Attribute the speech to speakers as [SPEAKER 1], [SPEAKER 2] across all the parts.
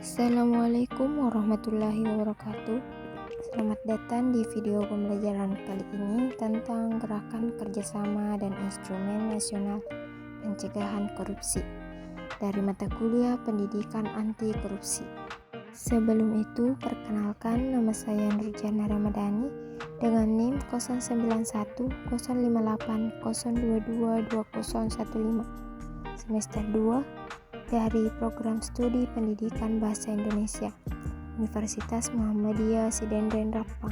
[SPEAKER 1] Assalamualaikum warahmatullahi wabarakatuh. Selamat datang di video pembelajaran kali ini tentang gerakan kerjasama dan instrumen nasional pencegahan korupsi dari mata kuliah pendidikan anti korupsi. Sebelum itu, perkenalkan, nama saya Nurjana Ramadhani dengan NIM 09115802222015 semester 2 dari Program Studi Pendidikan Bahasa Indonesia Universitas Muhammadiyah Sidenden Rapang.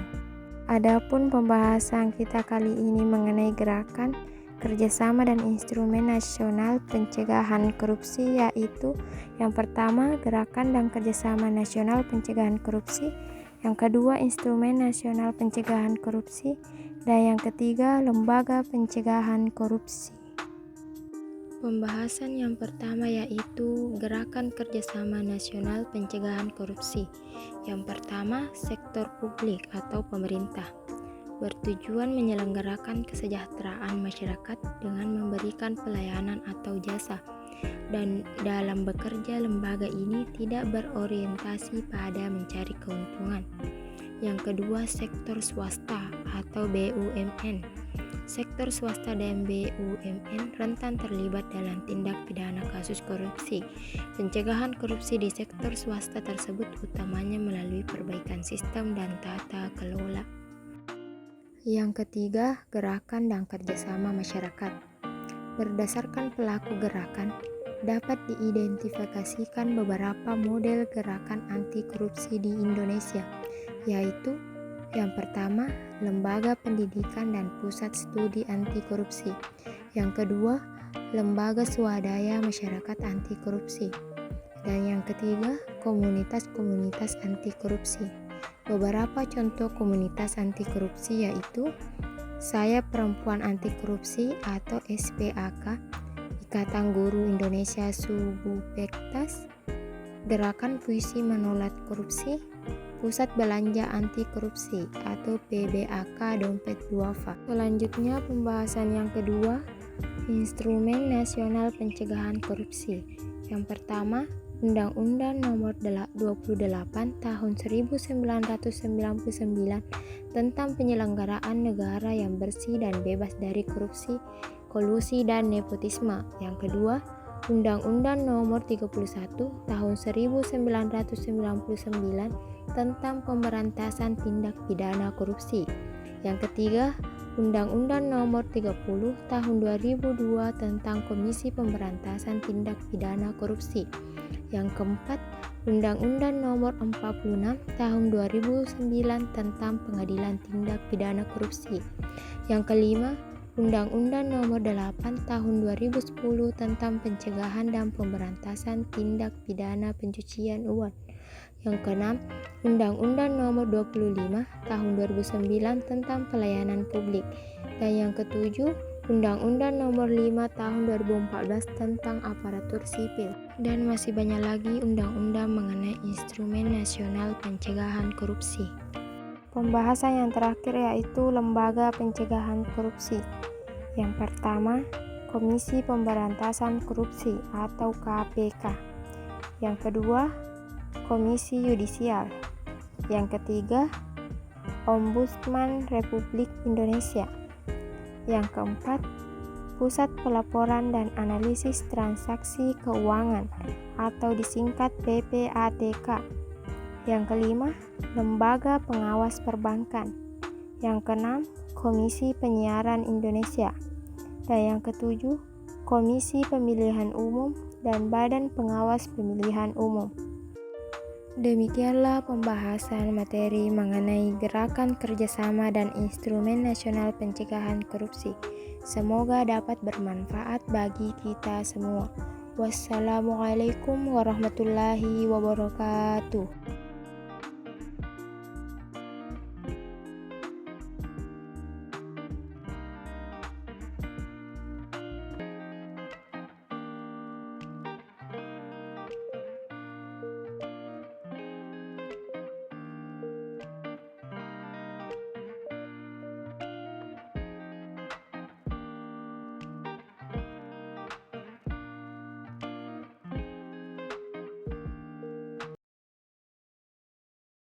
[SPEAKER 1] Adapun pembahasan kita kali ini mengenai gerakan kerjasama dan instrumen nasional pencegahan korupsi, yaitu yang pertama gerakan dan kerjasama nasional pencegahan korupsi, yang kedua instrumen nasional pencegahan korupsi, dan yang ketiga lembaga pencegahan korupsi. Pembahasan yang pertama yaitu gerakan kerjasama nasional pencegahan korupsi. Yang pertama, sektor publik atau pemerintah bertujuan menyelenggarakan kesejahteraan masyarakat dengan memberikan pelayanan atau jasa, dan dalam bekerja lembaga ini tidak berorientasi pada mencari keuntungan. Yang kedua, sektor swasta atau BUMN. Sektor swasta dan BUMN rentan terlibat dalam tindak pidana kasus korupsi. Pencegahan korupsi di sektor swasta tersebut utamanya melalui perbaikan sistem dan tata kelola. Yang ketiga, gerakan dan kerjasama masyarakat. Berdasarkan pelaku gerakan, dapat diidentifikasikan beberapa model gerakan anti korupsi di Indonesia, yaitu yang pertama, lembaga pendidikan dan pusat studi anti korupsi. Yang kedua, lembaga swadaya masyarakat anti korupsi. Dan yang ketiga, komunitas-komunitas anti korupsi. Beberapa contoh komunitas anti korupsi yaitu Sayap Perempuan Anti Korupsi atau SPAK, Ikatan Guru Indonesia Subupektas, Gerakan Puisi Menolak Korupsi, Pusat Belanja Anti Korupsi atau PBAK Dompet Duafa. Selanjutnya pembahasan yang kedua, instrumen nasional pencegahan korupsi. Yang pertama, Undang-Undang Nomor 28 Tahun 1999 tentang penyelenggaraan negara yang bersih dan bebas dari korupsi, kolusi dan nepotisme. Yang kedua, Undang-Undang Nomor 31 Tahun 1999 tentang pemberantasan tindak pidana korupsi. Yang ketiga, Undang-Undang Nomor 30 Tahun 2002 tentang Komisi Pemberantasan Tindak Pidana Korupsi. Yang keempat, Undang-Undang Nomor 46 Tahun 2009 tentang Pengadilan Tindak Pidana Korupsi. Yang kelima, Undang-Undang Nomor 8 Tahun 2010 tentang Pencegahan dan Pemberantasan Tindak Pidana Pencucian Uang. Yang keenam, Undang-Undang Nomor 25 Tahun 2009 tentang Pelayanan Publik. Dan yang ketujuh, Undang-Undang Nomor 5 Tahun 2014 tentang Aparatur Sipil. Dan masih banyak lagi undang-undang mengenai instrumen nasional pencegahan korupsi. Pembahasan yang terakhir yaitu lembaga pencegahan korupsi. Yang pertama, Komisi Pemberantasan Korupsi atau KPK. Yang kedua, Komisi Yudisial. Yang ketiga, Ombudsman Republik Indonesia. Yang keempat, Pusat Pelaporan dan Analisis Transaksi Keuangan atau disingkat PPATK. Yang kelima, Lembaga Pengawas Perbankan. Yang keenam, Komisi Penyiaran Indonesia. Dan yang ketujuh, Komisi Pemilihan Umum dan Badan Pengawas Pemilihan Umum. Demikianlah pembahasan materi mengenai gerakan kerjasama dan instrumen nasional pencegahan korupsi. Semoga dapat bermanfaat bagi kita semua. Wassalamualaikum warahmatullahi wabarakatuh.